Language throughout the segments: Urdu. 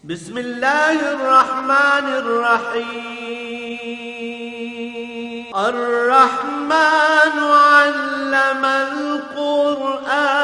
بسم الله الرحمن الرحيم. الرحمن علم القرآن.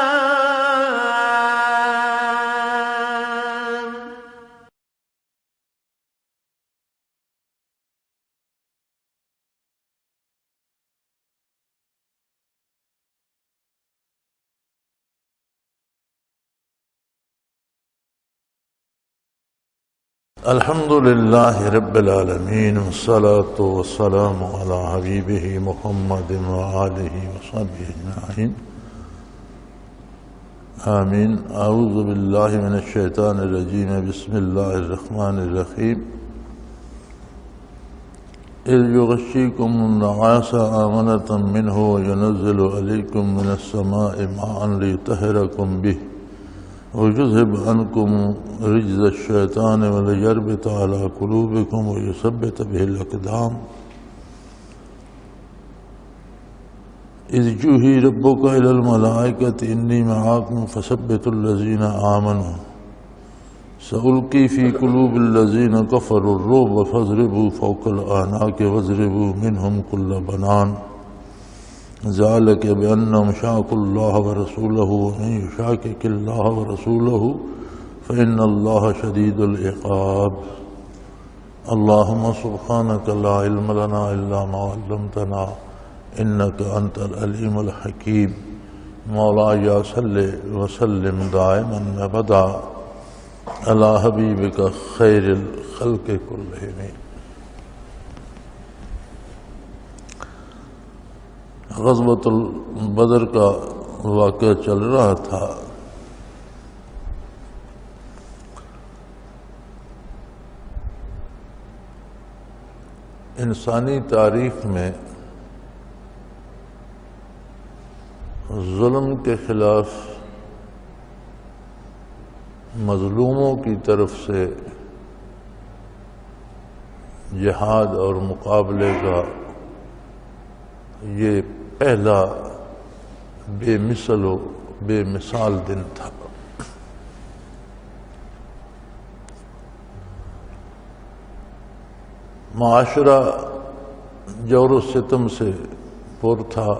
الحمد لله رب العالمين والصلاة والسلام على حبيبه محمد وآله وصحبه أجمعين آمين. أعوذ بالله من الشيطان الرجيم. بسم الله الرحمن الرحيم. إذ يغشيكم النعاس أمنة منه وينزل عليكم من السماء ماء ليطهركم به ويذهب عنكم رجز الشيطان وليربط على قلوبكم ويثبت به الأقدام. إذ يوحي ربك إلى الملائكة إني معكم فثبتوا الذين آمنوا سألقي في قلوب الذين كفروا الرعب فاضربوا فوق الأعناق واضربوا منهم كل بنان ذلك بأنهم شاقوا الله ورسوله ومن يشاقق الله ورسوله فإن الله شديد العقاب. اللهم سبحانك لا علم لنا إلا ما علمتنا إنك أنت العليم الحكيم. مولاي صل وسلم دائما أبدا على حبيبك خير الخلق كلهم. غزوۃ البدر کا واقعہ چل رہا تھا. انسانی تاریخ میں ظلم کے خلاف مظلوموں کی طرف سے جہاد اور مقابلے کا یہ پہلا بے مثل و بے مثال دن تھا. معاشرہ جور و ستم سے پر تھا،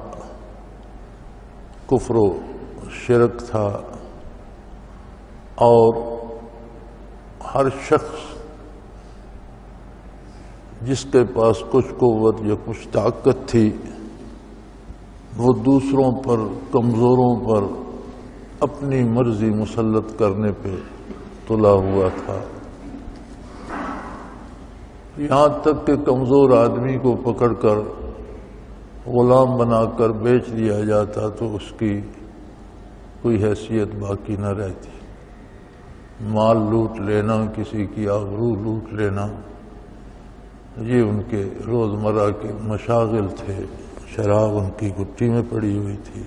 کفر و شرک تھا، اور ہر شخص جس کے پاس کچھ قوت یا کچھ طاقت تھی وہ دوسروں پر، کمزوروں پر اپنی مرضی مسلط کرنے پہ تلا ہوا تھا. یہاں تک کہ کمزور آدمی کو پکڑ کر غلام بنا کر بیچ دیا جاتا تو اس کی کوئی حیثیت باقی نہ رہتی. مال لوٹ لینا، کسی کی آبرو لوٹ لینا، یہ ان کے روزمرہ کے مشاغل تھے. شراب ان کی گٹی میں پڑی ہوئی تھی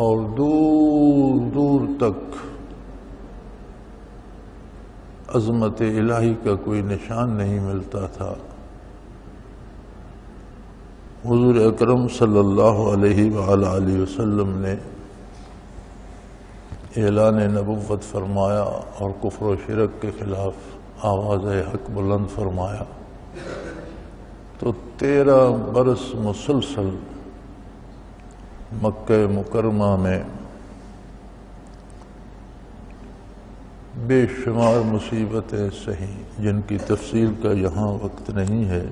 اور دور دور تک عظمت الہی کا کوئی نشان نہیں ملتا تھا. حضور اکرم صلی اللہ علیہ وآلہ وسلم نے اعلان نبوت فرمایا اور کفر و شرک کے خلاف آواز حق بلند فرمایا تو 13 برس مسلسل مکہ مکرمہ میں بے شمار مصیبتیں سہیں جن کی تفصیل کا یہاں وقت نہیں ہے.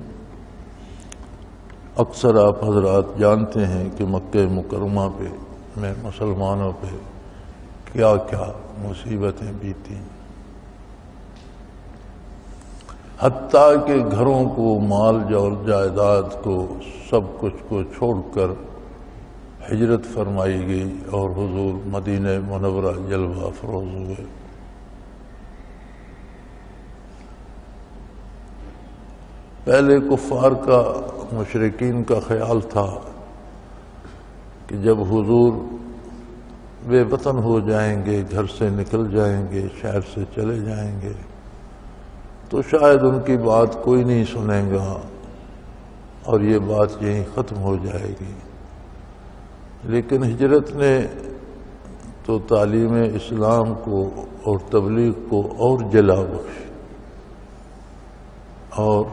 اکثر آپ حضرات جانتے ہیں کہ مکہ مکرمہ پہ میں مسلمانوں پہ کیا کیا مصیبتیں بیتیں، حتیٰ کہ گھروں کو، مال اور جائیداد کو، سب کچھ کو چھوڑ کر ہجرت فرمائی گئی اور حضور مدینہ منورہ جلوہ افروز ہوئے. پہلے کفار کا، مشرکین کا خیال تھا کہ جب حضور بے وطن ہو جائیں گے، گھر سے نکل جائیں گے، شہر سے چلے جائیں گے تو شاید ان کی بات کوئی نہیں سنے گا اور یہ بات یہیں ختم ہو جائے گی. لیکن ہجرت نے تو تعلیم اسلام کو اور تبلیغ کو اور جلا بخشی اور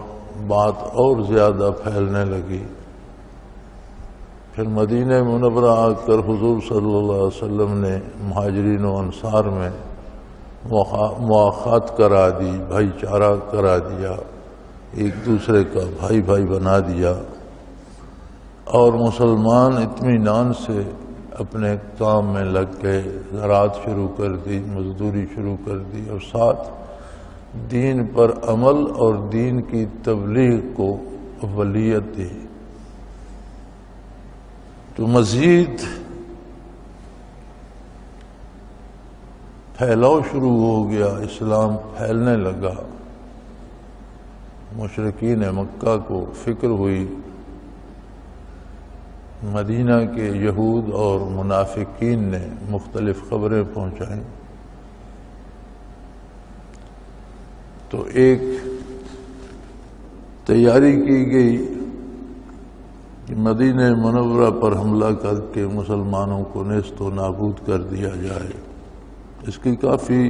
بات اور زیادہ پھیلنے لگی۔ پھر مدینہ منورہ آ کر حضور صلی اللہ علیہ وسلم نے مہاجرین و انصار میں مواخات کرا دی، بھائی چارہ کرا دیا، ایک دوسرے کا بھائی بھائی بنا دیا، اور مسلمان اطمینان سے اپنے کام میں لگ گئے، زراعت شروع کر دی، مزدوری شروع کر دی، اور ساتھ دین پر عمل اور دین کی تبلیغ کو اولویت دی۔ تو مزید پھیلاؤ شروع ہو گیا، اسلام پھیلنے لگا۔ مشرکین مکہ کو فکر ہوئی، مدینہ کے یہود اور منافقین نے مختلف خبریں پہنچائیں، تو ایک تیاری کی گئی کہ مدینہ منورہ پر حملہ کر کے مسلمانوں کو نیست و نابود کر دیا جائے۔ اس کی کافی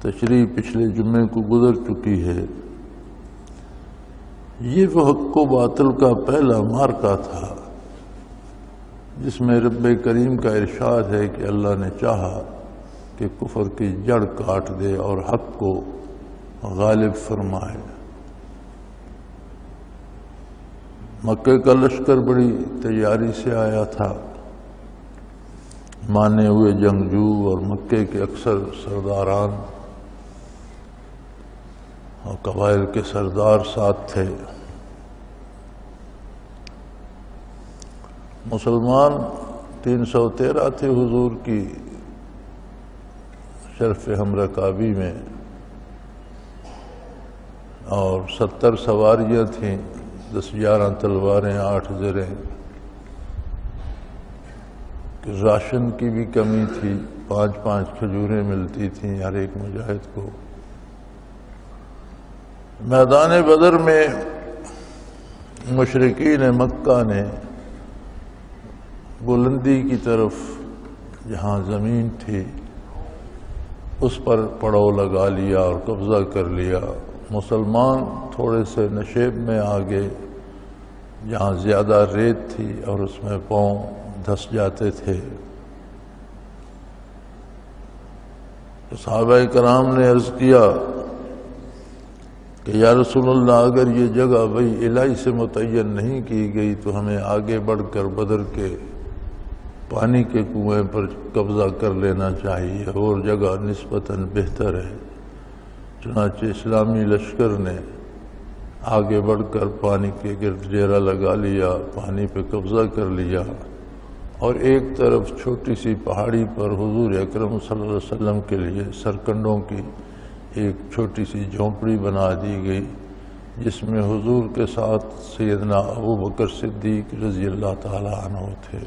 تشریح پچھلے جمعے کو گزر چکی ہے۔ یہ وہ حق و باطل کا پہلا معرکہ تھا جس میں رب کریم کا ارشاد ہے کہ اللہ نے چاہا کہ کفر کی جڑ کاٹ دے اور حق کو غالب فرمائے۔ مکہ کا لشکر بڑی تیاری سے آیا تھا، مانے ہوئے جنگجو اور مکے کے اکثر سرداران اور قبائل کے سردار ساتھ تھے۔ مسلمان 313 تھے حضور کی شرف ہم رکابی میں، اور 70 سواریاں تھیں، 10-11 تلواریں، 8 زریں۔ راشن کی بھی کمی تھی، 5-5 کھجوریں ملتی تھیں ہر ایک مجاہد کو۔ میدان بدر میں مشرکین مکہ نے بلندی کی طرف جہاں زمین تھی اس پر پڑاؤ لگا لیا اور قبضہ کر لیا۔ مسلمان تھوڑے سے نشیب میں آگے جہاں زیادہ ریت تھی اور اس میں پاؤں دھس جاتے تھے۔ صحابہ کرام نے عرض کیا کہ یا رسول اللہ، اگر یہ جگہ بھئی الہی سے متعین نہیں کی گئی تو ہمیں آگے بڑھ کر بدر کے پانی کے کنویں پر قبضہ کر لینا چاہیے، اور جگہ نسبتاً بہتر ہے۔ چنانچہ اسلامی لشکر نے آگے بڑھ کر پانی کے گرد ڈیرا لگا لیا، پانی پہ قبضہ کر لیا، اور ایک طرف چھوٹی سی پہاڑی پر حضور اکرم صلی اللہ علیہ وسلم کے لیے سرکنڈوں کی ایک چھوٹی سی جھونپڑی بنا دی گئی، جس میں حضور کے ساتھ سیدنا ابو بکر صدیق رضی اللہ تعالی عنہ تھے،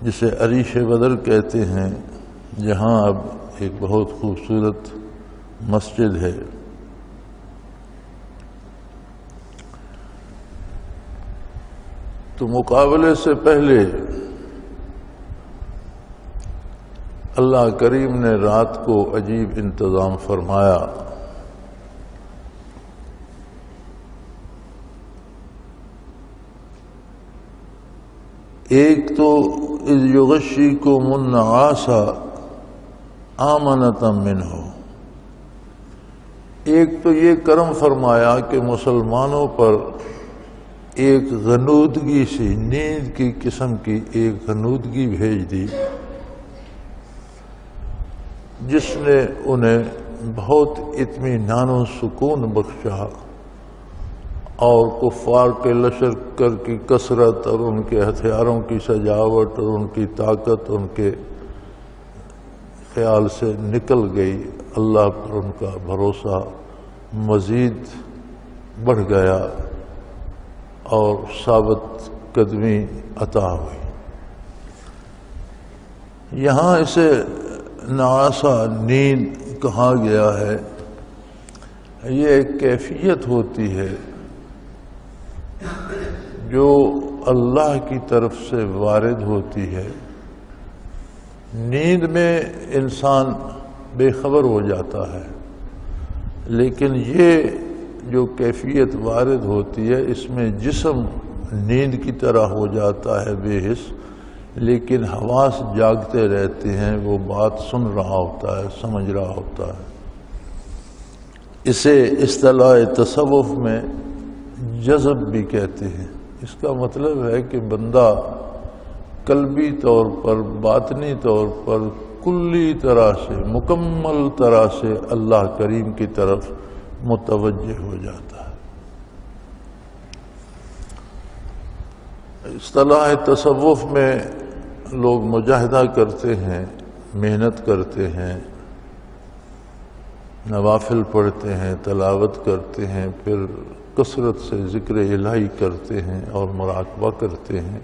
جسے عریش بدر کہتے ہیں، جہاں اب ایک بہت خوبصورت مسجد ہے۔ تو مقابلے سے پہلے اللہ کریم نے رات کو عجیب انتظام فرمایا۔ ایک تو اذ یغشیکم النعاس آمنۃ منہ، ایک تو یہ کرم فرمایا کہ مسلمانوں پر ایک غنودگی سی، نیند کی قسم کی ایک غنودگی بھیج دی، جس نے انہیں بہت اطمینان و سکون بخشا، اور کفار کے لشکر کی کثرت اور ان کے ہتھیاروں کی سجاوٹ اور ان کی طاقت ان کے خیال سے نکل گئی۔ اللہ پر ان کا بھروسہ مزید بڑھ گیا اور ثابت قدمی عطا ہوئی۔ یہاں اسے نعاسہ نیند کہا گیا ہے۔ یہ ایک کیفیت ہوتی ہے جو اللہ کی طرف سے وارد ہوتی ہے۔ نیند میں انسان بے خبر ہو جاتا ہے، لیکن یہ جو کیفیت وارد ہوتی ہے اس میں جسم نیند کی طرح ہو جاتا ہے بے حس، لیکن حواس جاگتے رہتے ہیں، وہ بات سن رہا ہوتا ہے، سمجھ رہا ہوتا ہے۔ اسے اصطلاح تصوف میں جذب بھی کہتے ہیں۔ اس کا مطلب ہے کہ بندہ قلبی طور پر، باطنی طور پر، کلی طرح سے، مکمل طرح سے اللہ کریم کی طرف متوجہ ہو جاتا ہے۔ اصطلاح تصوف میں لوگ مجاہدہ کرتے ہیں، محنت کرتے ہیں، نوافل پڑھتے ہیں، تلاوت کرتے ہیں، پھر کثرت سے ذکر الہی کرتے ہیں اور مراقبہ کرتے ہیں،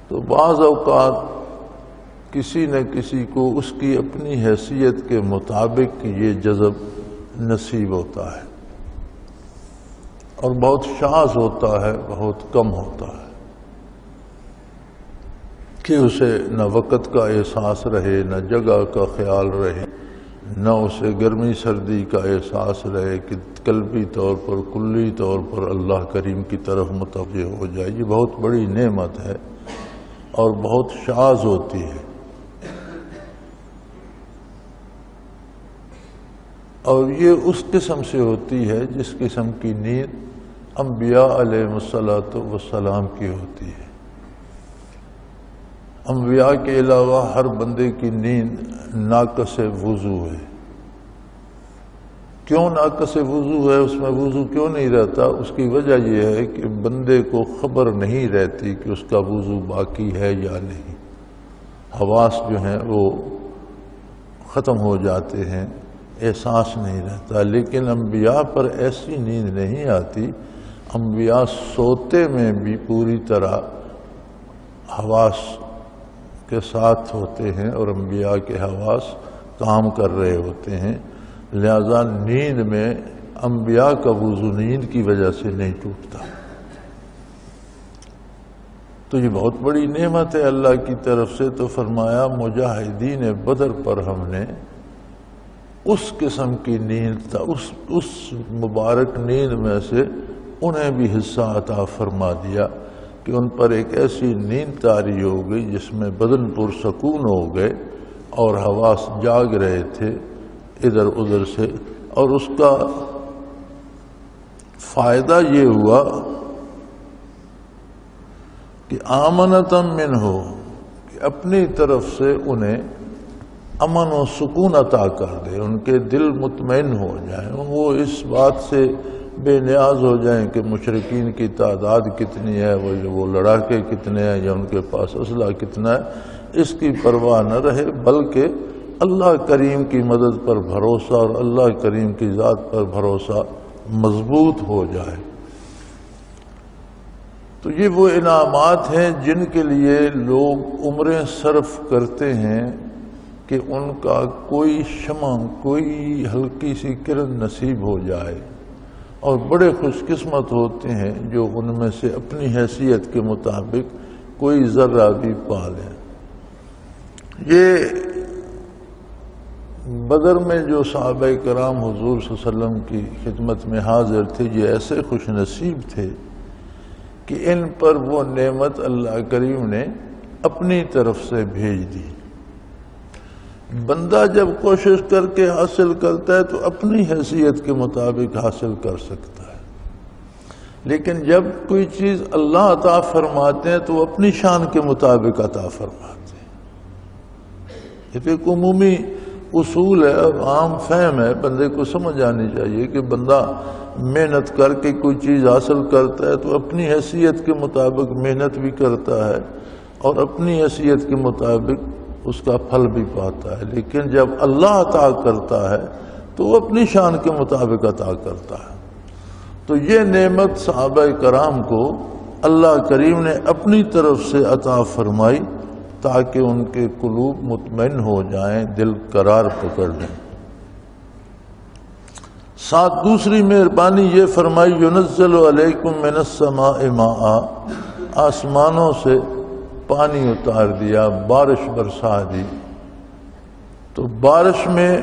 تو بعض اوقات کسی نہ کسی کو اس کی اپنی حیثیت کے مطابق یہ جذب نصیب ہوتا ہے، اور بہت شاذ ہوتا ہے، بہت کم ہوتا ہے کہ اسے نہ وقت کا احساس رہے، نہ جگہ کا خیال رہے، نہ اسے گرمی سردی کا احساس رہے کہ قلبی طور پر، کلی طور پر اللہ کریم کی طرف متوجہ ہو جائے۔ یہ بہت بڑی نعمت ہے اور بہت شاذ ہوتی ہے، اور یہ اس قسم سے ہوتی ہے جس قسم کی نیند انبیاء علیہ الصلاۃ والسلام کی ہوتی ہے۔ انبیاء کے علاوہ ہر بندے کی نیند ناقص وضو ہے۔ کیوں ناقص وضو ہے؟ اس میں وضو کیوں نہیں رہتا؟ اس کی وجہ یہ ہے کہ بندے کو خبر نہیں رہتی کہ اس کا وضو باقی ہے یا نہیں۔ حواس جو ہیں وہ ختم ہو جاتے ہیں، احساس نہیں رہتا۔ لیکن انبیاء پر ایسی نیند نہیں آتی۔ انبیاء سوتے میں بھی پوری طرح حواس کے ساتھ ہوتے ہیں، اور انبیاء کے حواس کام کر رہے ہوتے ہیں، لہذا نیند میں انبیاء کا وضو نیند کی وجہ سے نہیں ٹوٹتا۔ تو یہ بہت بڑی نعمت ہے اللہ کی طرف سے۔ تو فرمایا مجاہدین بدر پر ہم نے اس قسم کی نیند تھا، اس مبارک نیند میں سے انہیں بھی حصہ عطا فرما دیا کہ ان پر ایک ایسی نیند طاری ہو گئی جس میں بدن پرسکون ہو گئے اور حواس جاگ رہے تھے ادھر ادھر سے، اور اس کا فائدہ یہ ہوا کہ آمنتم منہ، کہ اپنی طرف سے انہیں امن و سکون عطا کر دے، ان کے دل مطمئن ہو جائیں، وہ اس بات سے بے نیاز ہو جائیں کہ مشرکین کی تعداد کتنی ہے، وہ لڑاکے کتنے ہیں، یا ان کے پاس اسلحہ کتنا ہے، اس کی پرواہ نہ رہے، بلکہ اللہ کریم کی مدد پر بھروسہ اور اللہ کریم کی ذات پر بھروسہ مضبوط ہو جائے۔ تو یہ وہ انعامات ہیں جن کے لیے لوگ عمریں صرف کرتے ہیں کہ ان کا کوئی شمع، کوئی ہلکی سی کرن نصیب ہو جائے، اور بڑے خوش قسمت ہوتے ہیں جو ان میں سے اپنی حیثیت کے مطابق کوئی ذرہ بھی پا لیں۔ یہ بدر میں جو صحابہ کرام حضور صلی اللہ علیہ وسلم کی خدمت میں حاضر تھے، یہ ایسے خوش نصیب تھے کہ ان پر وہ نعمت اللہ کریم نے اپنی طرف سے بھیج دی۔ بندہ جب کوشش کر کے حاصل کرتا ہے تو اپنی حیثیت کے مطابق حاصل کر سکتا ہے، لیکن جب کوئی چیز اللہ عطا فرماتے ہیں تو وہ اپنی شان کے مطابق عطا فرماتے ہیں۔ یہ ایک عمومی اصول ہے اور عام فہم ہے، بندے کو سمجھ آنی چاہیے کہ بندہ محنت کر کے کوئی چیز حاصل کرتا ہے تو اپنی حیثیت کے مطابق محنت بھی کرتا ہے اور اپنی حیثیت کے مطابق اس کا پھل بھی پاتا ہے، لیکن جب اللہ عطا کرتا ہے تو وہ اپنی شان کے مطابق عطا کرتا ہے۔ تو یہ نعمت صحابہ کرام کو اللہ کریم نے اپنی طرف سے عطا فرمائی تاکہ ان کے قلوب مطمئن ہو جائیں، دل قرار پکڑ لیں۔ ساتھ دوسری مہربانی یہ فرمائی، ينزل علیکم من السماء ماء، آسمانوں سے پانی اتار دیا، بارش برسا دی۔ تو بارش میں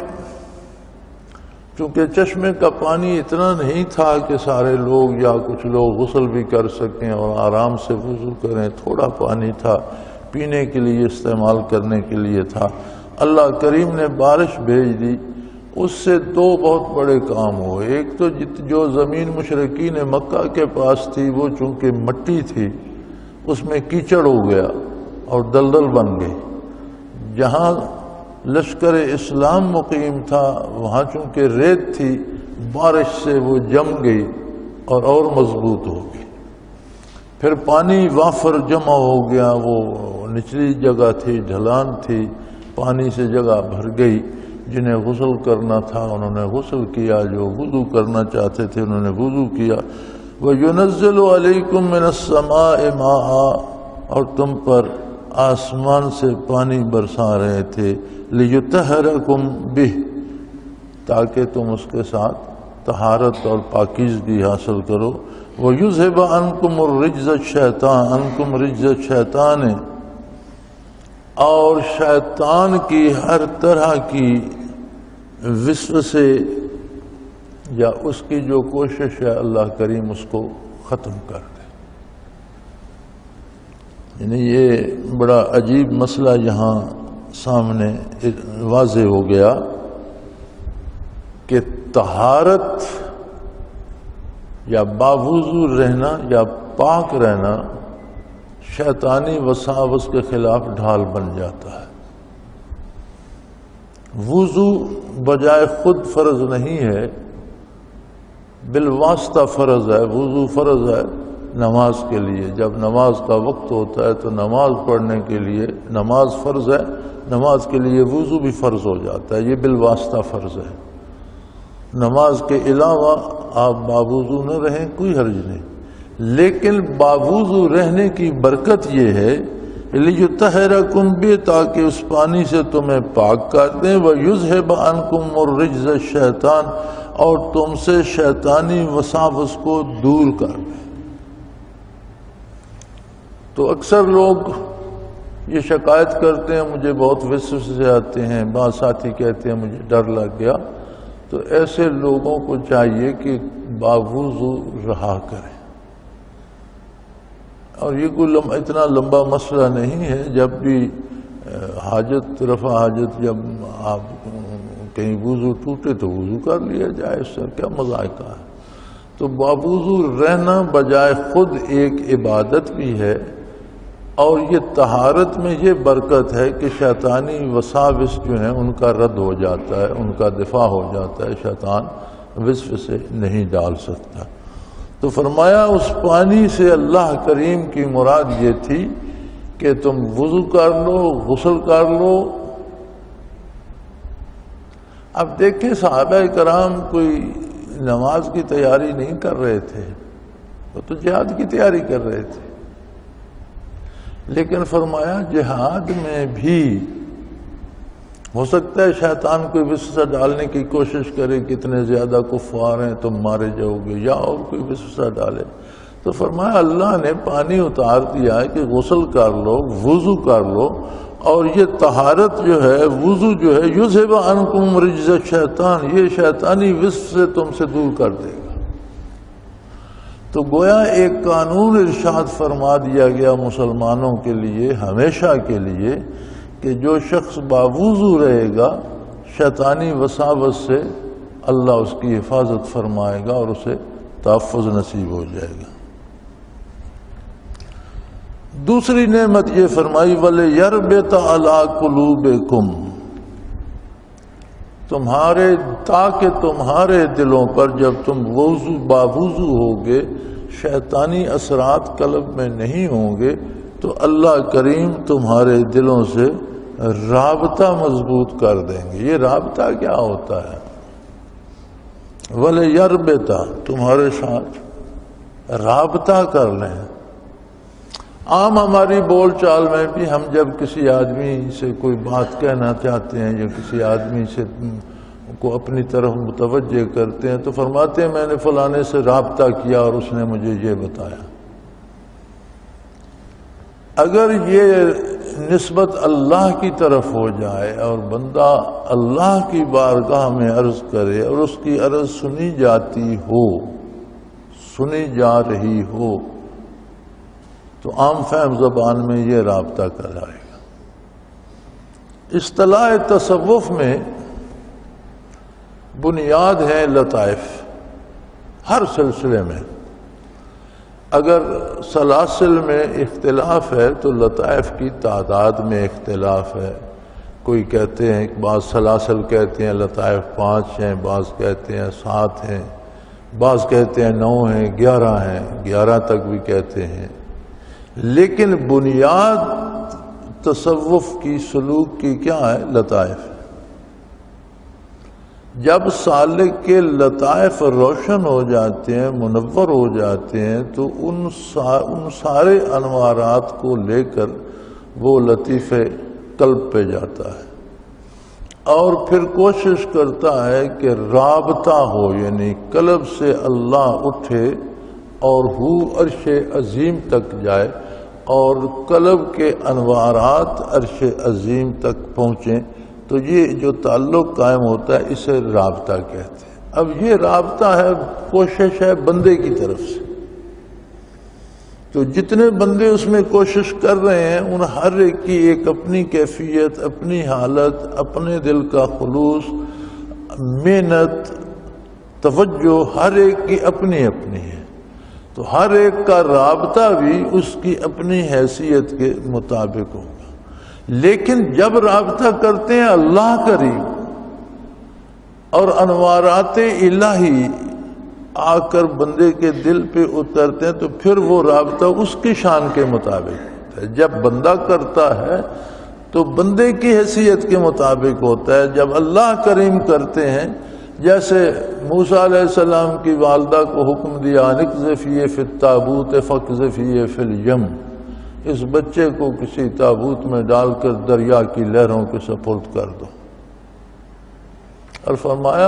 چونکہ چشمے کا پانی اتنا نہیں تھا کہ سارے لوگ یا کچھ لوگ غسل بھی کر سکیں اور آرام سے وضو کریں، تھوڑا پانی تھا، پینے کے لیے استعمال کرنے کے لیے تھا۔ اللہ کریم نے بارش بھیج دی، اس سے دو بہت بڑے کام ہوئے۔ ایک تو جو زمین مشرکین مکہ کے پاس تھی وہ چونکہ مٹی تھی، اس میں کیچڑ ہو گیا اور دلدل بن گئی۔ جہاں لشکر اسلام مقیم تھا وہاں چونکہ ریت تھی، بارش سے وہ جم گئی اور مضبوط ہو گئی۔ پھر پانی وافر جمع ہو گیا، وہ نچلی جگہ تھی، ڈھلان تھی، پانی سے جگہ بھر گئی۔ جنہیں غسل کرنا تھا انہوں نے غسل کیا، جو وضو کرنا چاہتے تھے انہوں نے وضو کیا۔ وَيُنَزِّلُ عَلَيْكُم مِّنَ السَّمَاءِ مَاءً، اور تم پر آسمان سے پانی برسا رہے تھے، لِيُطَهِّرَكُم بِهِ، تاکہ تم اس کے ساتھ طہارت اور پاکیزگی حاصل کرو۔ وَيُذْهِبَ عَنكُمُ الرِّجْزَ الشَّيْطَانُ عَنكُم رِجْزَ الشَّيْطَانِ، اور شیطان کی ہر طرح کی وسوسے یا اس کی جو کوشش ہے اللہ کریم اس کو ختم کر دے۔ یعنی یہ بڑا عجیب مسئلہ یہاں سامنے واضح ہو گیا کہ طہارت یا باوضو رہنا یا پاک رہنا شیطانی وساوس کے خلاف ڈھال بن جاتا ہے۔ وضو بجائے خود فرض نہیں ہے، بالواسطہ فرض ہے۔ وضو فرض ہے نماز کے لیے، جب نماز کا وقت ہوتا ہے تو نماز پڑھنے کے لیے نماز فرض ہے، نماز کے لیے وضو بھی فرض ہو جاتا ہے، یہ بالواسطہ فرض ہے۔ نماز کے علاوہ آپ باوضو نہ رہیں کوئی حرج نہیں، لیکن باوضو رہنے کی برکت یہ ہے لِيُطَهِّرَكُم بِهِ، تاکہ اس پانی سے تمہیں پاک کر دیں، وَيُذْهِبَ عَنكُمُ الرِّجْزَ الشَّيْطَانُ، اور تم سے شیطانی وساوس کو دور کر دیں۔ تو اکثر لوگ یہ شکایت کرتے ہیں مجھے بہت وسوسے آتے ہیں، بعض ساتھی کہتے ہیں مجھے ڈر لگ گیا، تو ایسے لوگوں کو چاہیے کہ باوضو رہا کریں۔ اور یہ کوئی اتنا لمبا مسئلہ نہیں ہے، جب بھی حاجت رفع حاجت، جب آپ کہیں وضو ٹوٹے تو وضو کر لیا جائے، اس سے کیا مذائقہ ہے۔ تو باوضو رہنا بجائے خود ایک عبادت بھی ہے، اور یہ طہارت میں یہ برکت ہے کہ شیطانی وساوس جو ہیں ان کا رد ہو جاتا ہے، ان کا دفاع ہو جاتا ہے، شیطان وسوسے نہیں ڈال سکتا۔ تو فرمایا اس پانی سے اللہ کریم کی مراد یہ تھی کہ تم وضو کر لو، غسل کر لو۔ اب دیکھیں صحابہ کرام کوئی نماز کی تیاری نہیں کر رہے تھے، وہ تو جہاد کی تیاری کر رہے تھے، لیکن فرمایا جہاد میں بھی ہو سکتا ہے شیطان کوئی وسوسہ ڈالنے کی کوشش کرے، کتنے زیادہ کفار ہیں تم مارے جاؤ گے، یا اور کوئی وسوسہ ڈالے۔ تو فرمایا اللہ نے پانی اتار دیا ہے کہ غسل کر لو، وضو کر لو، اور یہ طہارت جو ہے، وضو جو ہے، یذھب عنکم رجز الشیطان، یہ شیطانی وسوسے تم سے دور کر دے گا۔ تو گویا ایک قانون ارشاد فرما دیا گیا مسلمانوں کے لیے ہمیشہ کے لیے کہ جو شخص باوضو رہے گا شیطانی وساوس سے اللہ اس کی حفاظت فرمائے گا اور اسے تحفظ نصیب ہو جائے گا۔ دوسری نعمت یہ فرمائی وَلِيَرْبِطَ عَلَىٰ قُلُوبِكُمْ، تاکہ تمہارے دلوں پر جب تم باوضو ہوگے شیطانی اثرات قلب میں نہیں ہوں گے، تو اللہ کریم تمہارے دلوں سے رابطہ مضبوط کر دیں گے۔ یہ رابطہ کیا ہوتا ہے؟ وَلِيَرْبِطَ، تمہارے ساتھ رابطہ کر لیں۔ عام ہماری بول چال میں بھی ہم جب کسی آدمی سے کوئی بات کہنا چاہتے ہیں یا کسی آدمی سے کو اپنی طرف متوجہ کرتے ہیں تو فرماتے ہیں میں نے فلانے سے رابطہ کیا اور اس نے مجھے یہ بتایا۔ اگر یہ نسبت اللہ کی طرف ہو جائے اور بندہ اللہ کی بارگاہ میں عرض کرے اور اس کی عرض سنی جاتی ہو، سنی جا رہی ہو، تو عام فہم زبان میں یہ رابطہ کہلائے گا۔ اصطلاح تصوف میں بنیاد ہے لطائف۔ ہر سلسلے میں اگر سلاسل میں اختلاف ہے تو لطائف کی تعداد میں اختلاف ہے۔ کوئی کہتے ہیں، بعض سلاسل کہتے ہیں لطائف 5 ہیں، بعض کہتے ہیں 7 ہیں، بعض کہتے ہیں 9 ہیں، 11 ہیں، 11 تک بھی کہتے ہیں۔ لیکن بنیاد تصوف کی سلوک کی کیا ہے؟ لطائف۔ جب سالک کے لطائف روشن ہو جاتے ہیں، منور ہو جاتے ہیں، تو ان سارے انوارات کو لے کر وہ لطیفے قلب پہ جاتا ہے اور پھر کوشش کرتا ہے کہ رابطہ ہو، یعنی قلب سے اللہ اٹھے اور ہو عرش عظیم تک جائے اور قلب کے انوارات عرش عظیم تک پہنچیں، تو یہ جو تعلق قائم ہوتا ہے اسے رابطہ کہتے ہیں۔ اب یہ رابطہ ہے، کوشش ہے بندے کی طرف سے، تو جتنے بندے اس میں کوشش کر رہے ہیں ان ہر ایک کی ایک اپنی کیفیت، اپنی حالت، اپنے دل کا خلوص، محنت، توجہ، ہر ایک کی اپنی اپنی ہے، تو ہر ایک کا رابطہ بھی اس کی اپنی حیثیت کے مطابق ہوگا۔ لیکن جب رابطہ کرتے ہیں اللہ کریم اور انوارات الہی آ کر بندے کے دل پہ اترتے ہیں تو پھر وہ رابطہ اس کی شان کے مطابق ہوتا ہے۔ جب بندہ کرتا ہے تو بندے کی حیثیت کے مطابق ہوتا ہے، جب اللہ کریم کرتے ہیں، جیسے موسیٰ علیہ السلام کی والدہ کو حکم دیا انقذفیہ فی التابوت فاقذفیہ فی الیم، اس بچے کو کسی تابوت میں ڈال کر دریا کی لہروں کے سپرد کر دو، اور فرمایا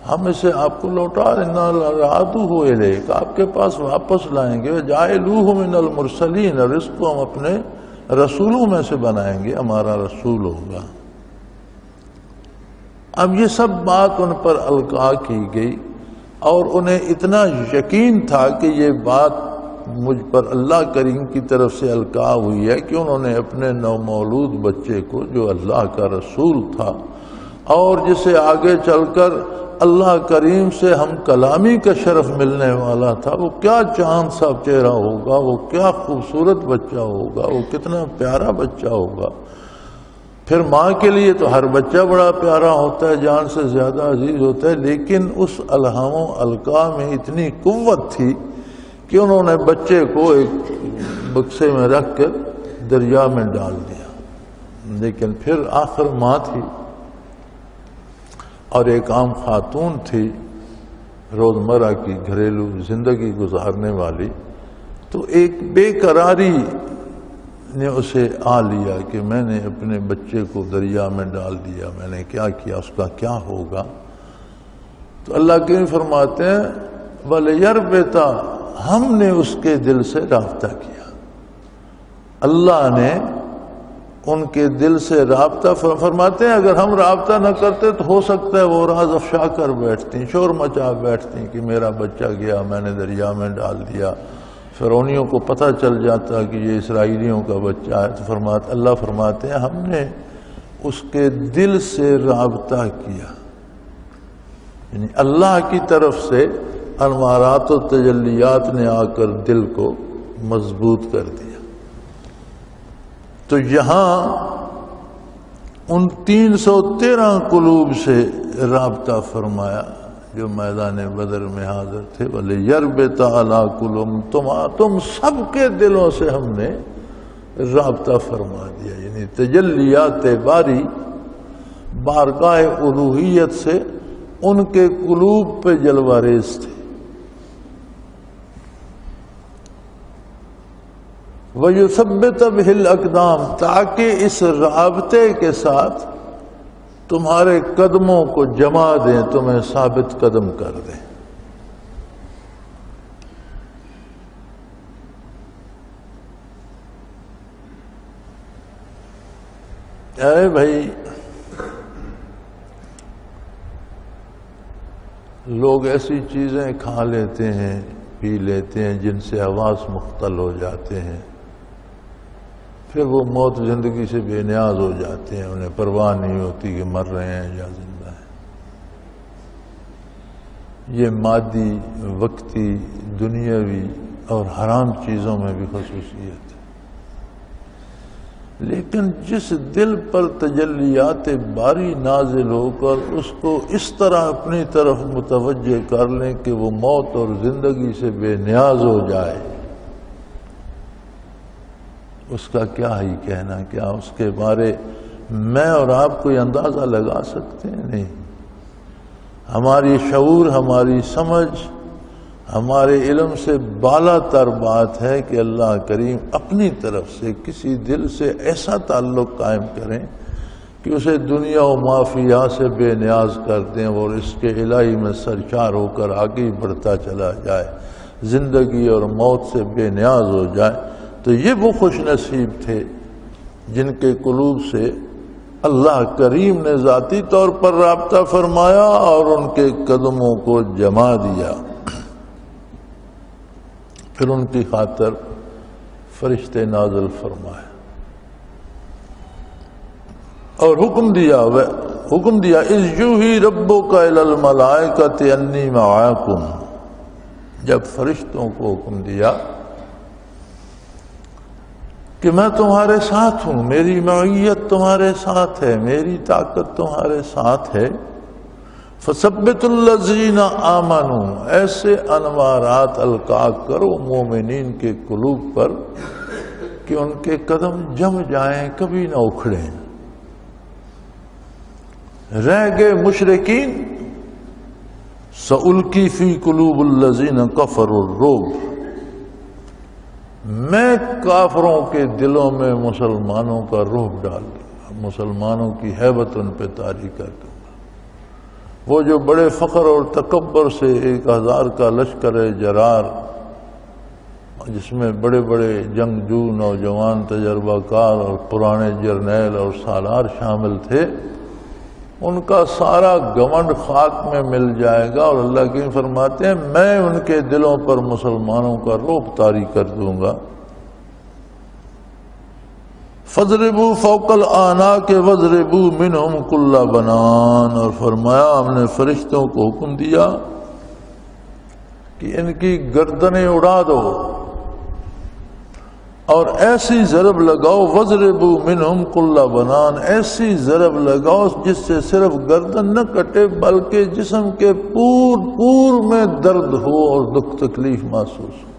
ہم اسے آپ کو لوٹا انا لرادوہ الیک، آپ کے پاس واپس لائیں گے، جاعلوہ من المرسلین، اور اس کو ہم اپنے رسولوں میں سے بنائیں گے، ہمارا رسول ہوگا۔ اب یہ سب بات ان پر القاء کی گئی اور انہیں اتنا یقین تھا کہ یہ بات مجھ پر اللہ کریم کی طرف سے القاء ہوئی ہے کہ انہوں نے اپنے نومولود بچے کو، جو اللہ کا رسول تھا اور جسے آگے چل کر اللہ کریم سے ہم کلامی کا شرف ملنے والا تھا، وہ کیا چاند سا چہرہ ہوگا، وہ کیا خوبصورت بچہ ہوگا، وہ کتنا پیارا بچہ ہوگا۔ پھر ماں کے لیے تو ہر بچہ بڑا پیارا ہوتا ہے، جان سے زیادہ عزیز ہوتا ہے، لیکن اس الہام و القاء میں اتنی قوت تھی کہ انہوں نے بچے کو ایک بکسے میں رکھ کر دریا میں ڈال دیا۔ لیکن پھر آخر ماں تھی اور ایک عام خاتون تھی، روزمرہ کی گھریلو زندگی گزارنے والی، تو ایک بے قراری نے اسے آ لیا کہ میں نے اپنے بچے کو دریا میں ڈال دیا، میں نے کیا کیا، اس کا کیا ہوگا۔ تو اللہ کریم فرماتے ہیں وَلِيَرْبِطَ، ہم نے اس کے دل سے رابطہ کیا، اللہ نے ان کے دل سے رابطہ فرماتے ہیں اگر ہم رابطہ نہ کرتے تو ہو سکتا ہے وہ راز افشا کر بیٹھتی، شور مچا بیٹھتی کہ میرا بچہ گیا، میں نے دریا میں ڈال دیا، فرعونیوں کو پتہ چل جاتا کہ یہ اسرائیلیوں کا بچہ ہے۔ تو اللہ فرماتے ہیں ہم نے اس کے دل سے رابطہ کیا، یعنی اللہ کی طرف سے انوارات و تجلیات نے آ کر دل کو مضبوط کر دیا۔ تو یہاں ان 313 قلوب سے رابطہ فرمایا جو میدان بدر میں حاضر تھے، وَلِيَرْبِطَ عَلَىٰ قُلُوبِكُمْ، تم سب کے دلوں سے ہم نے رابطہ فرما دیا، یعنی تجلیات باری بارگاہ الوہیت سے ان کے قلوب پہ جلوہ ریز تھے۔ وَيُثَبِّتَ بِهِ الْأَقْدَامَ، تاکہ اس رابطے کے ساتھ تمہارے قدموں کو جما دیں، تمہیں ثابت قدم کر دیں۔ اے بھائی لوگ ایسی چیزیں کھا لیتے ہیں پی لیتے ہیں جن سے حواس مختل ہو جاتے ہیں، پھر وہ موت زندگی سے بے نیاز ہو جاتے ہیں، انہیں پرواہ نہیں ہوتی کہ مر رہے ہیں یا زندہ ہیں۔ یہ مادی، وقتی، دنیاوی اور حرام چیزوں میں بھی خصوصیت ہے، لیکن جس دل پر تجلیات باری نازل ہو کر اس کو اس طرح اپنی طرف متوجہ کر لیں کہ وہ موت اور زندگی سے بے نیاز ہو جائے، اس کا کیا ہی کہنا، کیا اس کے بارے میں اور آپ کوئی اندازہ لگا سکتے ہیں؟ نہیں۔ ہماری شعور، ہماری سمجھ، ہمارے علم سے بالا تر بات ہے کہ اللہ کریم اپنی طرف سے کسی دل سے ایسا تعلق قائم کریں کہ اسے دنیا و مافیہ سے بے نیاز کر دیں اور اس کے الہی میں سرشار ہو کر آگے بڑھتا چلا جائے، زندگی اور موت سے بے نیاز ہو جائے۔ تو یہ وہ خوش نصیب تھے جن کے قلوب سے اللہ کریم نے ذاتی طور پر رابطہ فرمایا اور ان کے قدموں کو جما دیا، پھر ان کی خاطر فرشتے نازل فرمائے اور حکم دیا اذ یوحی ربک الی الملائکۃ انی معکم۔ جب فرشتوں کو حکم دیا کہ میں تمہارے ساتھ ہوں، میری معیت تمہارے ساتھ ہے، میری طاقت تمہارے ساتھ ہے، فثبت الذین آمنوا، ایسے انوارات القاء کرو مومنین کے قلوب پر کہ ان کے قدم جم جائیں، کبھی نہ اکھڑیں۔ رہ گئے مشرکین، سألقی فی قلوب الذین کفروا الرعب، میں کافروں کے دلوں میں مسلمانوں کا رعب ڈال دوں، مسلمانوں کی ہیبت ان پہ طاری کر دوں گا۔ وہ جو بڑے فخر اور تکبر سے 1000 کا لشکر جرار، جس میں بڑے بڑے جنگجو، نوجوان، تجربہ کار اور پرانے جرنیل اور سالار شامل تھے، ان کا سارا گھمنڈ خاک میں مل جائے گا، اور اللہ کی فرماتے ہیں میں ان کے دلوں پر مسلمانوں کا رعب طاری کر دوں گا۔ فَاضْرِبُوا فَوْقَ الْأَعْنَاقِ وَاضْرِبُوا مِنْهُمْ كُلَّ بَنَانٍ، اور فرمایا ہم نے فرشتوں کو حکم دیا کہ ان کی گردنیں اڑا دو اور ایسی ضرب لگاؤ، وَاضْرِبُوا مِنْهُمْ كُلَّ بَنَانٍ، ایسی ضرب لگاؤ جس سے صرف گردن نہ کٹے بلکہ جسم کے پور میں درد ہو اور دکھ تکلیف محسوس ہو۔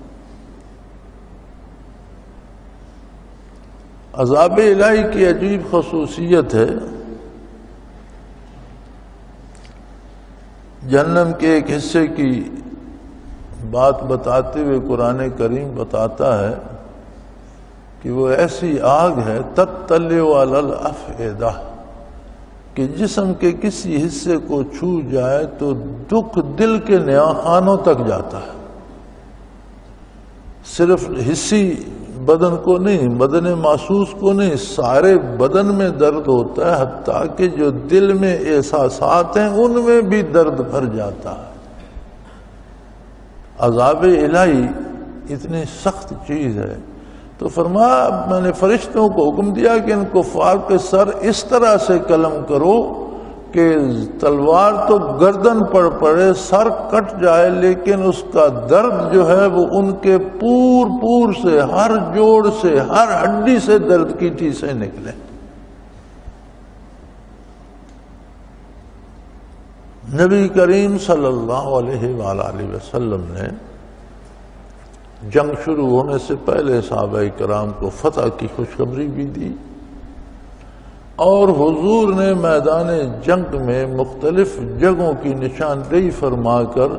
عذاب الہی کی عجیب خصوصیت ہے، جہنم کے ایک حصے کی بات بتاتے ہوئے قرآن کریم بتاتا ہے کہ وہ ایسی آگ ہے تطلع علی الافئدہ کہ جسم کے کسی حصے کو چھو جائے تو دکھ دل کے نواخانوں تک جاتا ہے، صرف حصی بدن کو نہیں، بدن محسوس کو نہیں، سارے بدن میں درد ہوتا ہے، حتیٰ کہ جو دل میں احساسات ہیں ان میں بھی درد بھر جاتا ہے۔ عذاب الہی اتنی سخت چیز ہے، تو فرمایا میں نے فرشتوں کو حکم دیا کہ ان کفار کے سر اس طرح سے قلم کرو کہ تلوار تو گردن پر پڑے، سر کٹ جائے، لیکن اس کا درد جو ہے وہ ان کے پور سے، ہر جوڑ سے، ہر ہڈی سے درد کی ٹھیسیں نکلے۔ نبی کریم صلی اللہ علیہ وآلہ وسلم نے جنگ شروع ہونے سے پہلے صحابہ کرام کو فتح کی خوشخبری بھی دی، اور حضور نے میدان جنگ میں مختلف جگہوں کی نشاندہی فرما کر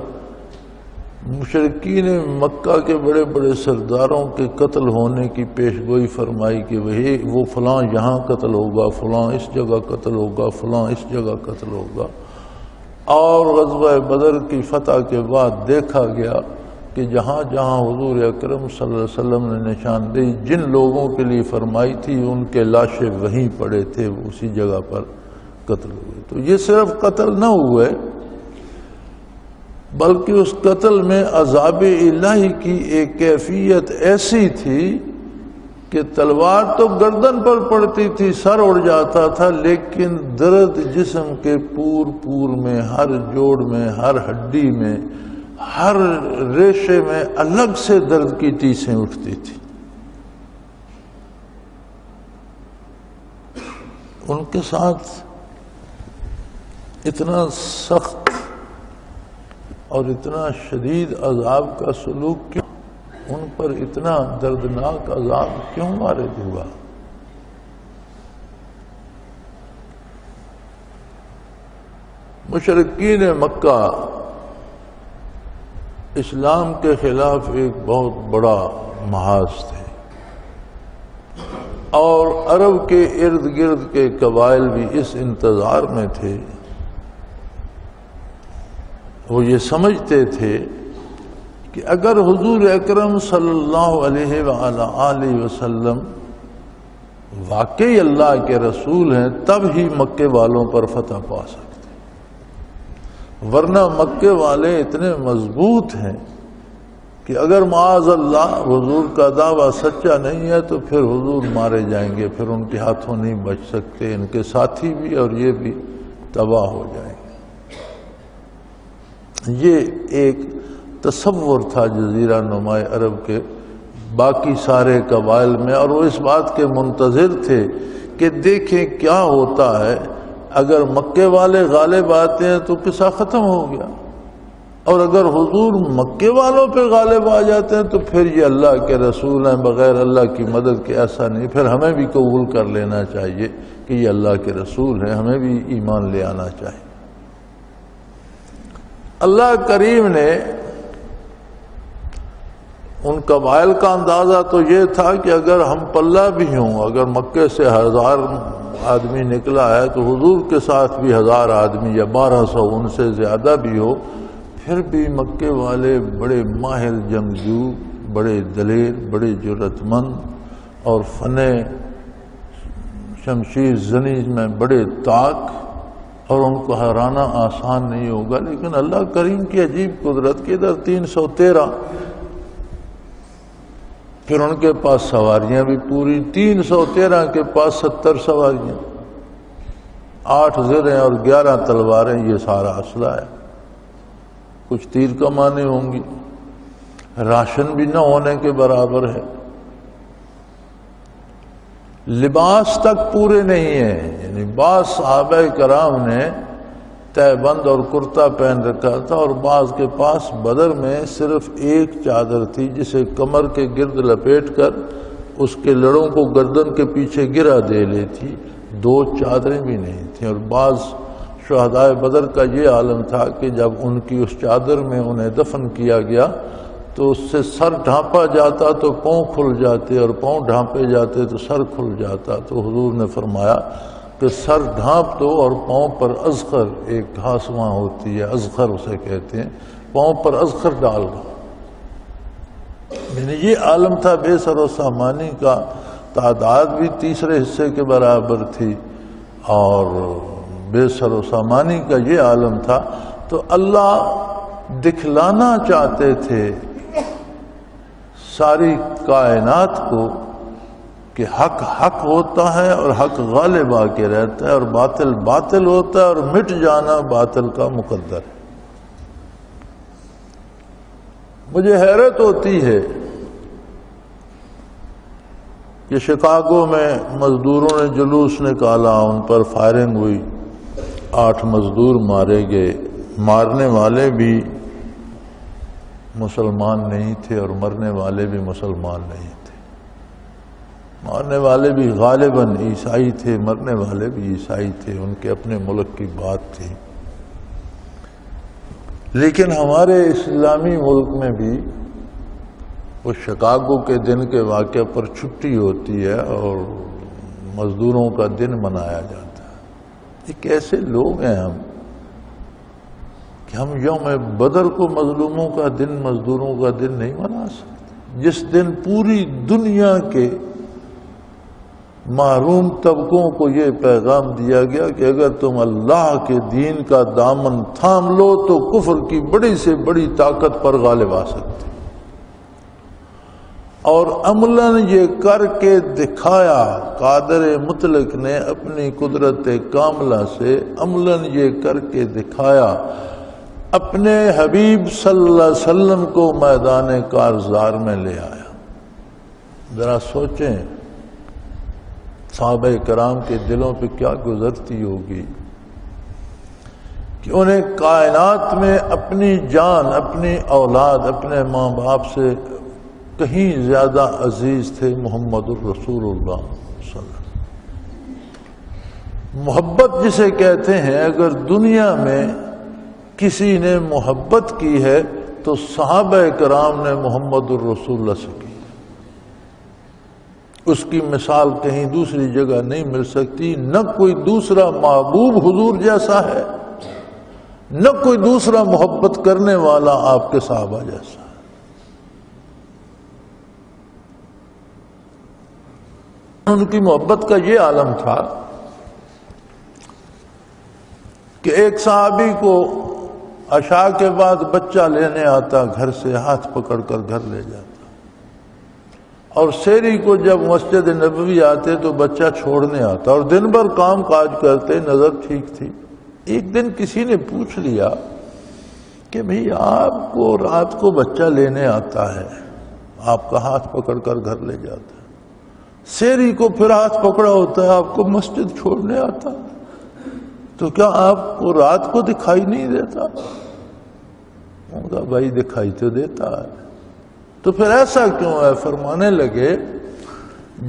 مشرکین مکہ کے بڑے بڑے سرداروں کے قتل ہونے کی پیش گوئی فرمائی کہ وہ فلاں یہاں قتل ہوگا، فلاں اس جگہ قتل ہوگا، فلاں اس جگہ قتل ہوگا۔ اور غزوہ بدر کی فتح کے بعد دیکھا گیا کہ جہاں جہاں حضور اکرم صلی اللہ علیہ وسلم نے نشاندہی جن لوگوں کے لیے فرمائی تھی ان کے لاشیں وہیں پڑے تھے، اسی جگہ پر قتل ہوئے۔ تو یہ صرف قتل نہ ہوئے بلکہ اس قتل میں عذاب الہی کی ایک کیفیت ایسی تھی کہ تلوار تو گردن پر پڑتی تھی، سر اڑ جاتا تھا، لیکن درد جسم کے پور میں، ہر جوڑ میں، ہر ہڈی میں، ہر ریشے میں الگ سے درد کی ٹیسیں اٹھتی تھی۔ ان کے ساتھ اتنا سخت اور اتنا شدید عذاب کا سلوک کیوں، ان پر اتنا دردناک عذاب کیوں وارد ہوا؟ مشرکین مکہ اسلام کے خلاف ایک بہت بڑا محاذ تھے، اور عرب کے ارد گرد کے قبائل بھی اس انتظار میں تھے، وہ یہ سمجھتے تھے کہ اگر حضور اکرم صلی اللہ علیہ وآلہ وسلم واقعی اللہ کے رسول ہیں تب ہی مکے والوں پر فتح پا سکتے، ورنہ مکے والے اتنے مضبوط ہیں کہ اگر معاذ اللہ حضور کا دعویٰ سچا نہیں ہے تو پھر حضور مارے جائیں گے، پھر ان کے ہاتھوں نہیں بچ سکتے، ان کے ساتھی بھی اور یہ بھی تباہ ہو جائیں گے۔ یہ ایک تصور تھا جزیرہ نما عرب کے باقی سارے قبائل میں، اور وہ اس بات کے منتظر تھے کہ دیکھیں کیا ہوتا ہے، اگر مکے والے غالب آتے ہیں تو قصہ ختم ہو گیا، اور اگر حضور مکے والوں پہ غالب آ جاتے ہیں تو پھر یہ اللہ کے رسول ہیں، بغیر اللہ کی مدد کے ایسا نہیں، پھر ہمیں بھی قبول کر لینا چاہیے کہ یہ اللہ کے رسول ہیں، ہمیں بھی ایمان لے آنا چاہیے۔ اللہ کریم نے ان قبائل کا اندازہ تو یہ تھا کہ اگر ہم پلہ بھی ہوں، اگر مکے سے 1000 آدمی نکلا ہے تو حضور کے ساتھ بھی 1000 آدمی یا 1200 ان سے زیادہ بھی ہو، پھر بھی مکے والے بڑے ماہر جنگجو، بڑے دلیر، بڑے جرأت مند اور فن شمشیر زنی میں بڑے طاق، اور ان کو ہرانا آسان نہیں ہوگا۔ لیکن اللہ کریم کی عجیب قدرت کہ ادھر 313، پھر ان کے پاس سواریاں بھی پوری، 313 کے پاس 70 سواریاں، 8 زرہیں اور 11 تلواریں، یہ سارا اسلحہ ہے، کچھ تیر کمانیں ہوں گی، راشن بھی نہ ہونے کے برابر ہے، لباس تک پورے نہیں ہیں، یعنی بعض صحابہ کرام نے تہ بند اور کرتا پہن رکھا تھا، اور بعض کے پاس بدر میں صرف ایک چادر تھی جسے کمر کے گرد لپیٹ کر اس کے لڑوں کو گردن کے پیچھے گرا دے لی تھی، 2 چادریں بھی نہیں تھیں۔ اور بعض شہدائے بدر کا یہ عالم تھا کہ جب ان کی اس چادر میں انہیں دفن کیا گیا تو اس سے سر ڈھانپا جاتا تو پاؤں کھل جاتے، اور پاؤں ڈھانپے جاتے تو سر کھل جاتا۔ تو حضور نے فرمایا کہ سر ڈھانپ دو اور پاؤں پر ازخر، ایک گھاس وہاں ہوتی ہے، ازخر اسے کہتے ہیں، پاؤں پر ازخر ڈال دو۔ یعنی یہ عالم تھا بے سر و سامانی کا، تعداد بھی تیسرے حصے کے برابر تھی، اور بے سر و سامانی کا یہ عالم تھا۔ تو اللہ دکھلانا چاہتے تھے ساری کائنات کو کہ حق حق ہوتا ہے اور حق غالب آ کے رہتا ہے، اور باطل باطل ہوتا ہے اور مٹ جانا باطل کا مقدر ہے۔ مجھے حیرت ہوتی ہے کہ شکاگو میں مزدوروں نے جلوس نکالا، ان پر فائرنگ ہوئی، 8 مزدور مارے گئے، مارنے والے بھی مسلمان نہیں تھے اور مرنے والے بھی مسلمان نہیں تھے، مارنے والے بھی غالباً عیسائی تھے، مرنے والے بھی عیسائی تھے، ان کے اپنے ملک کی بات تھی۔ لیکن ہمارے اسلامی ملک میں بھی وہ شکاگو کے دن کے واقعہ پر چھٹی ہوتی ہے اور مزدوروں کا دن منایا جاتا ہے۔ یہ کیسے لوگ ہیں ہم کہ ہم یوم بدر کو مظلوموں کا دن، مزدوروں کا دن نہیں منا سکتے، جس دن پوری دنیا کے محروم طبقوں کو یہ پیغام دیا گیا کہ اگر تم اللہ کے دین کا دامن تھام لو تو کفر کی بڑی سے بڑی طاقت پر غالب آ سکتے، اور عملاً یہ کر کے دکھایا۔ قادر مطلق نے اپنی قدرت کاملہ سے عملاً یہ کر کے دکھایا، اپنے حبیب صلی اللہ علیہ وسلم کو میدان کارزار میں لے آیا۔ ذرا سوچیں صحابہ کرام کے دلوں پہ کیا گزرتی ہوگی کہ انہیں کائنات میں اپنی جان، اپنی اولاد، اپنے ماں باپ سے کہیں زیادہ عزیز تھے محمد الرسول اللہ صلی اللہ علیہ وسلم۔ محبت جسے کہتے ہیں، اگر دنیا میں کسی نے محبت کی ہے تو صحابہ کرام نے محمد الرسول اللہ سے کی، اس کی مثال کہیں دوسری جگہ نہیں مل سکتی، نہ کوئی دوسرا محبوب حضور جیسا ہے، نہ کوئی دوسرا محبت کرنے والا آپ کے صحابہ جیسا ہے۔ ان کی محبت کا یہ عالم تھا کہ ایک صحابی کو عشاء کے بعد بچہ لینے آتا، گھر سے ہاتھ پکڑ کر گھر لے جاتا، اور سحری کو جب مسجد نبوی آتے تو بچہ چھوڑنے آتا، اور دن بھر کام کاج کرتے، نظر ٹھیک تھی۔ ایک دن کسی نے پوچھ لیا کہ بھئی آپ کو رات کو بچہ لینے آتا ہے، آپ کا ہاتھ پکڑ کر گھر لے جاتا ہے، سحری کو پھر ہاتھ پکڑا ہوتا ہے، آپ کو مسجد چھوڑنے آتا، تو کیا آپ کو رات کو دکھائی نہیں دیتا؟ انہوں نے کہا بھائی دکھائی تو دیتا ہے، تو پھر ایسا کیوں ہے؟ فرمانے لگے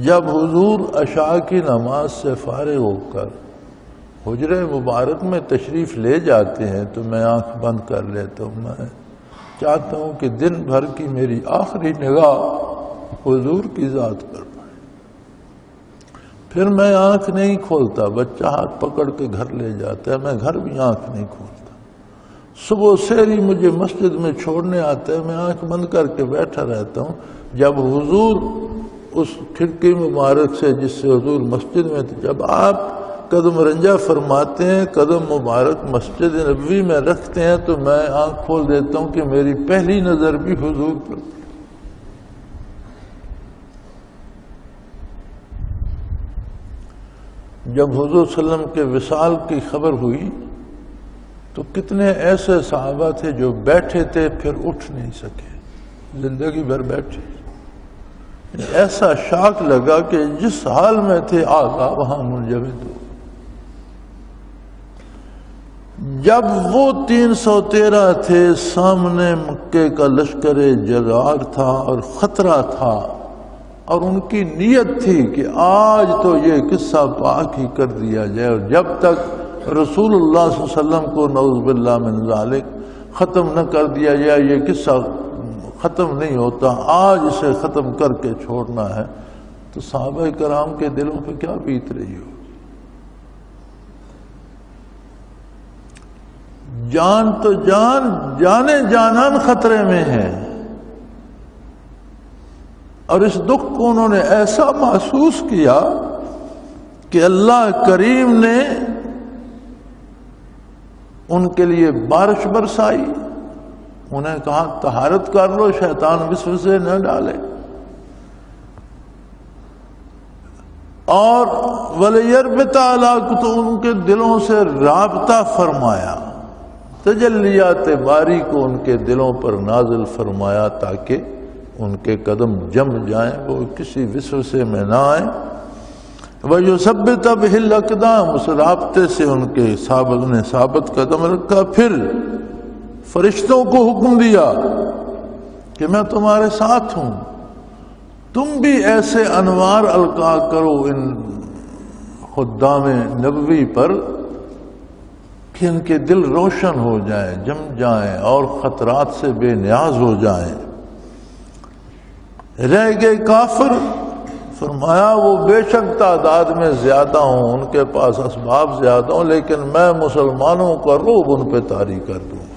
جب حضور عشاء کی نماز سے فارغ ہو کر حجرے مبارک میں تشریف لے جاتے ہیں تو میں آنکھ بند کر لیتا ہوں، میں چاہتا ہوں کہ دن بھر کی میری آخری نگاہ حضور کی ذات پر پڑے، پھر میں آنکھ نہیں کھولتا، بچہ ہاتھ پکڑ کے گھر لے جاتا ہے، میں گھر بھی آنکھ نہیں کھولتا، صبح سحری مجھے مسجد میں چھوڑنے آتا ہے، میں آنکھ بند کر کے بیٹھا رہتا ہوں، جب حضور اس کھڑکی مبارک سے جس سے حضور مسجد میں تھے، جب آپ قدم رنجہ فرماتے ہیں، قدم مبارک مسجد نبوی میں رکھتے ہیں، تو میں آنکھ کھول دیتا ہوں کہ میری پہلی نظر بھی حضور پر۔ جب حضور صلی اللہ علیہ وسلم کے وصال کی خبر ہوئی تو کتنے ایسے صحابہ تھے جو بیٹھے تھے پھر اٹھ نہیں سکے، زندگی بھر بیٹھے، ایسا شاک لگا کہ جس حال میں تھے آغا وہاں منجمد ہو۔ جب وہ 313 تھے، سامنے مکے کا لشکر جرار تھا اور خطرہ تھا، اور ان کی نیت تھی کہ آج تو یہ قصہ پاک ہی کر دیا جائے، اور جب تک رسول اللہ صلی اللہ علیہ وسلم کو نعوذ باللہ من ذالک ختم نہ کر دیا جائے، یہ قصہ ختم نہیں ہوتا، آج اسے ختم کر کے چھوڑنا ہے۔ تو صحابہ کرام کے دلوں پہ کیا بیت رہی ہو؟ جان تو جانے جانان خطرے میں ہے، اور اس دکھ کو انہوں نے ایسا محسوس کیا کہ اللہ کریم نے ان کے لیے بارش برسائی، انہیں کہا طہارت کر لو، شیطان وسوسے نہ ڈالے، اور وَلِيَرْبِطَ عَلَىٰ، تو ان کے دلوں سے رابطہ فرمایا، تجلیات باری کو ان کے دلوں پر نازل فرمایا تاکہ ان کے قدم جم جائیں، وہ کسی وسوسے میں نہ آئیں۔ وَيُثَبِّتَ بِهِ الْأَقْدَامَ، اس رابطے سے ان کے نے ثابت قدم رکھا۔ پھر فرشتوں کو حکم دیا کہ میں تمہارے ساتھ ہوں، تم بھی ایسے انوار القا کرو ان خدام نبوی پر کہ ان کے دل روشن ہو جائیں، جم جائیں، اور خطرات سے بے نیاز ہو جائیں۔ رہ گئے کافر، فرمایا وہ بے شک تعداد میں زیادہ ہوں، ان کے پاس اسباب زیادہ ہوں، لیکن میں مسلمانوں کا رعب ان پہ طاری کر دوں گا۔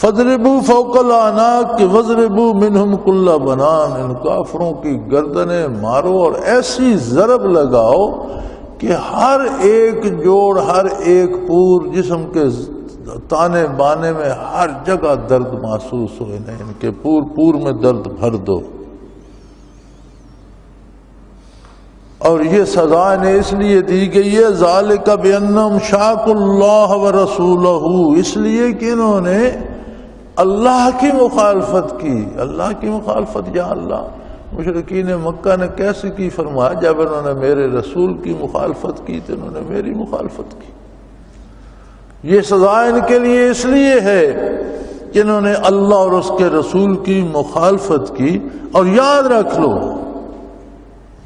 فَاضْرِبُوا فَوْقَ الْأَعْنَاقِ وَاضْرِبُوا مِنْهُمْ كُلَّ بَنَانٍ، ان کافروں کی گردنیں مارو اور ایسی ضرب لگاؤ کہ ہر ایک جوڑ، ہر ایک پور، جسم کے تانے بانے میں ہر جگہ درد محسوس ہو، انہیں ان کے پور میں درد بھر دو۔ اور یہ سزا انہیں اس لیے دی گئی ہے ذالک بأنہم شاقوا اللہ ورسولہ، اس لیے کہ انہوں نے اللہ کی مخالفت کی۔ اللہ کی مخالفت، یا اللہ مشرکین مکہ نے کیسے کی؟ فرمایا جب انہوں نے میرے رسول کی مخالفت کی تو انہوں نے میری مخالفت کی۔ یہ سزا ان کے لیے اس لیے ہے کہ انہوں نے اللہ اور اس کے رسول کی مخالفت کی۔ اور یاد رکھ لو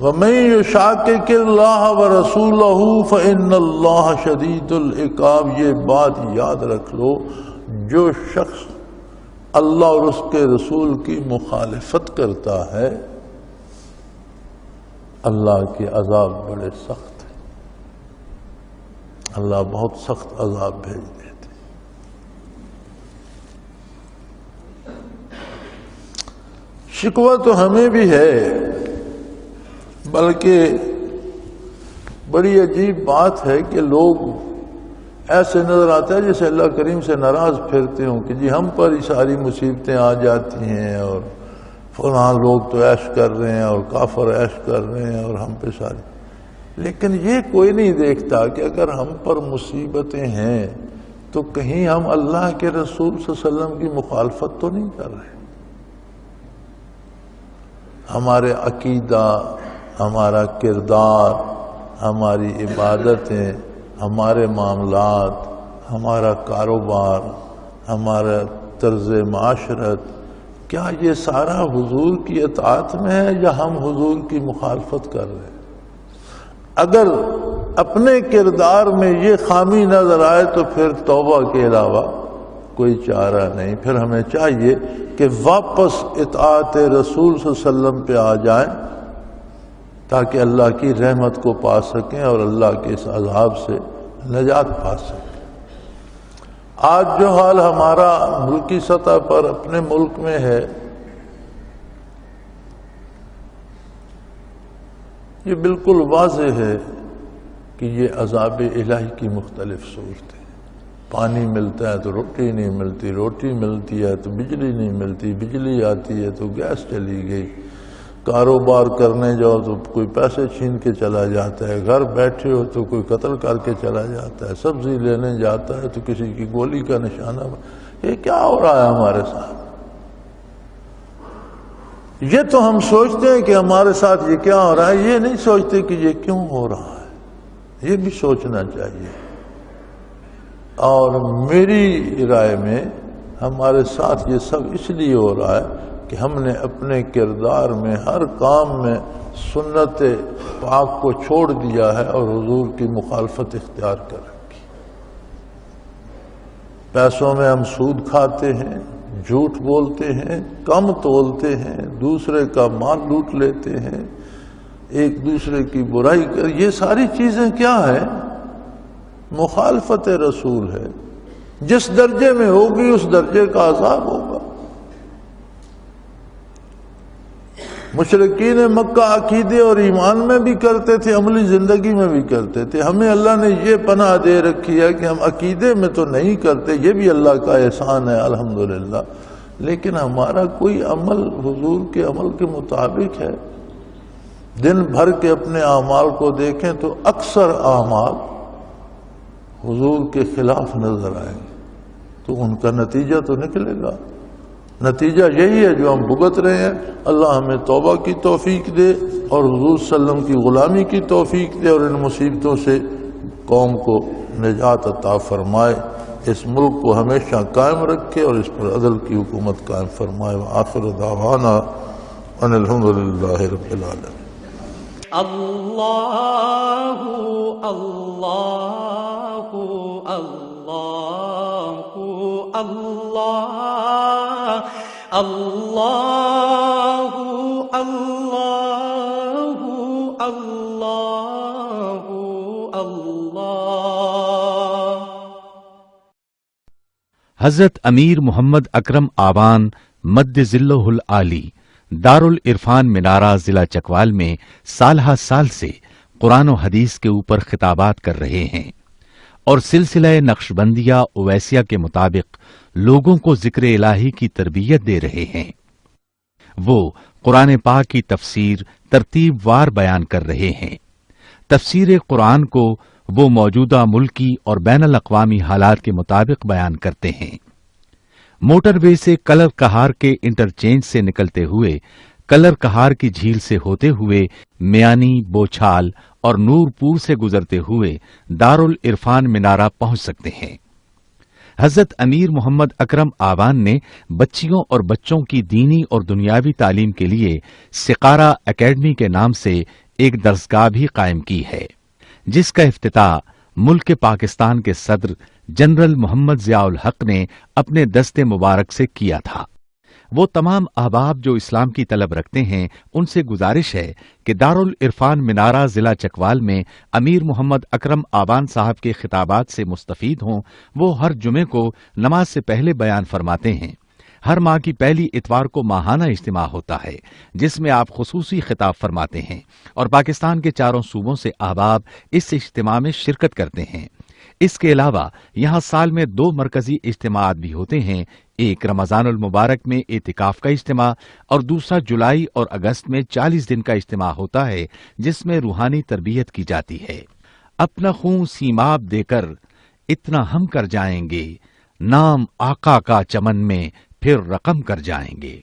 وَمَن يُشَاقِقِ اللَّهَ وَرَسُولَهُ فَإِنَّ اللَّهَ شَدِيدُ الْعِقَابِ، یہ بات یاد رکھ لو، جو شخص اللہ اور اس کے رسول کی مخالفت کرتا ہے اللہ کے عذاب بڑے سخت ہیں، اللہ بہت سخت عذاب بھیج دیتے۔ شکوہ تو ہمیں بھی ہے، بلکہ بڑی عجیب بات ہے کہ لوگ ایسے نظر آتا ہے جیسے اللہ کریم سے ناراض پھرتے ہوں کہ جی ہم پر ہی ساری مصیبتیں آ جاتی ہیں، اور فلاں لوگ تو عیش کر رہے ہیں اور کافر عیش کر رہے ہیں اور ہم پہ ساری۔ لیکن یہ کوئی نہیں دیکھتا کہ اگر ہم پر مصیبتیں ہیں تو کہیں ہم اللہ کے رسول صلی اللہ علیہ وسلم کی مخالفت تو نہیں کر رہے۔ ہمارے عقیدہ، ہمارا کردار، ہماری عبادتیں، ہمارے معاملات، ہمارا کاروبار، ہمارا طرز معاشرت، کیا یہ سارا حضور کی اطاعت میں ہے یا ہم حضور کی مخالفت کر رہے ہیں؟ اگر اپنے کردار میں یہ خامی نظر آئے تو پھر توبہ کے علاوہ کوئی چارہ نہیں۔ پھر ہمیں چاہیے کہ واپس اطاعت رسول صلی اللہ علیہ وسلم پہ آ جائیں تاکہ اللہ کی رحمت کو پا سکیں اور اللہ کے اس عذاب سے نجات پا سکیں۔ آج جو حال ہمارا ملکی سطح پر اپنے ملک میں ہے، یہ بالکل واضح ہے کہ یہ عذاب الہی کی مختلف صورتیں۔ پانی ملتا ہے تو روٹی نہیں ملتی، روٹی ملتی ہے تو بجلی نہیں ملتی، بجلی آتی ہے تو گیس چلی گئی، کاروبار کرنے جاؤ تو کوئی پیسے چھین کے چلا جاتا ہے، گھر بیٹھے ہو تو کوئی قتل کر کے چلا جاتا ہے، سبزی لینے جاتا ہے تو کسی کی گولی کا نشانہ۔ یہ کیا ہو رہا ہے ہمارے ساتھ؟ یہ تو ہم سوچتے ہیں کہ ہمارے ساتھ یہ کیا ہو رہا ہے، یہ نہیں سوچتے کہ یہ کیوں ہو رہا ہے۔ یہ بھی سوچنا چاہیے۔ اور میری رائے میں ہمارے ساتھ یہ سب اس لیے ہو رہا ہے کہ ہم نے اپنے کردار میں ہر کام میں سنت پاک کو چھوڑ دیا ہے اور حضور کی مخالفت اختیار کر رکھی۔ پیسوں میں ہم سود کھاتے ہیں، جھوٹ بولتے ہیں، کم تولتے ہیں، دوسرے کا مال لوٹ لیتے ہیں، ایک دوسرے کی برائی کر، یہ ساری چیزیں کیا ہے؟ مخالفت رسول ہے۔ جس درجے میں ہوگی اس درجے کا عذاب ہوگا۔ مشرکین مکہ عقیدے اور ایمان میں بھی کرتے تھے، عملی زندگی میں بھی کرتے تھے۔ ہمیں اللہ نے یہ پناہ دے رکھی ہے کہ ہم عقیدے میں تو نہیں کرتے، یہ بھی اللہ کا احسان ہے الحمدللہ، لیکن ہمارا کوئی عمل حضور کے عمل کے مطابق ہے۔ دن بھر کے اپنے اعمال کو دیکھیں تو اکثر اعمال حضور کے خلاف نظر آئیں گے، تو ان کا نتیجہ تو نکلے گا۔ نتیجہ یہی ہے جو ہم بھگت رہے ہیں۔ اللہ ہمیں توبہ کی توفیق دے اور حضور صلی اللہ علیہ وسلم کی غلامی کی توفیق دے اور ان مصیبتوں سے قوم کو نجات عطا فرمائے، اس ملک کو ہمیشہ قائم رکھے اور اس پر عدل کی حکومت قائم فرمائے۔ وآخر دعوانا ان الحمدللہ رب العالمین۔ اللہ اللہ اللہ اللہ اللہ اللہ اللہ اللہ۔ حضرت امیر محمد اکرم آبان مد ذلہ العالی دارل عرفان منارہ ضلع چکوال میں سالہ سال سے قرآن و حدیث کے اوپر خطابات کر رہے ہیں اور سلسلہ نقشبندیہ اویسیہ کے مطابق لوگوں کو ذکر الہی کی تربیت دے رہے ہیں۔ وہ قرآن پاک کی تفسیر ترتیب وار بیان کر رہے ہیں۔ تفسیر قرآن کو وہ موجودہ ملکی اور بین الاقوامی حالات کے مطابق بیان کرتے ہیں۔ موٹر وے سے کلر کہار کے انٹرچینج سے نکلتے ہوئے کلر کہار کی جھیل سے ہوتے ہوئے میانی، بوچھال اور نور پور سے گزرتے ہوئے دارالعرفان منارہ پہنچ سکتے ہیں۔ حضرت امیر محمد اکرم آبان نے بچیوں اور بچوں کی دینی اور دنیاوی تعلیم کے لیے سقارہ اکیڈمی کے نام سے ایک درسگاہ بھی قائم کی ہے، جس کا افتتاح ملک پاکستان کے صدر جنرل محمد ضیاء الحق نے اپنے دست مبارک سے کیا تھا۔ وہ تمام احباب جو اسلام کی طلب رکھتے ہیں ان سے گزارش ہے کہ دارالعرفان منارہ ضلع چکوال میں امیر محمد اکرم آبان صاحب کے خطابات سے مستفید ہوں۔ وہ ہر جمعے کو نماز سے پہلے بیان فرماتے ہیں۔ ہر ماہ کی پہلی اتوار کو ماہانہ اجتماع ہوتا ہے جس میں آپ خصوصی خطاب فرماتے ہیں اور پاکستان کے چاروں صوبوں سے احباب اس اجتماع میں شرکت کرتے ہیں۔ اس کے علاوہ یہاں سال میں 2 مرکزی اجتماعات بھی ہوتے ہیں، ایک رمضان المبارک میں اعتکاف کا اجتماع اور دوسرا جولائی اور اگست میں 40 دن کا اجتماع ہوتا ہے جس میں روحانی تربیت کی جاتی ہے۔ اپنا خون سیماب دے کر اتنا ہم کر جائیں گے، نام آقا کا چمن میں پھر رقم کر جائیں گے۔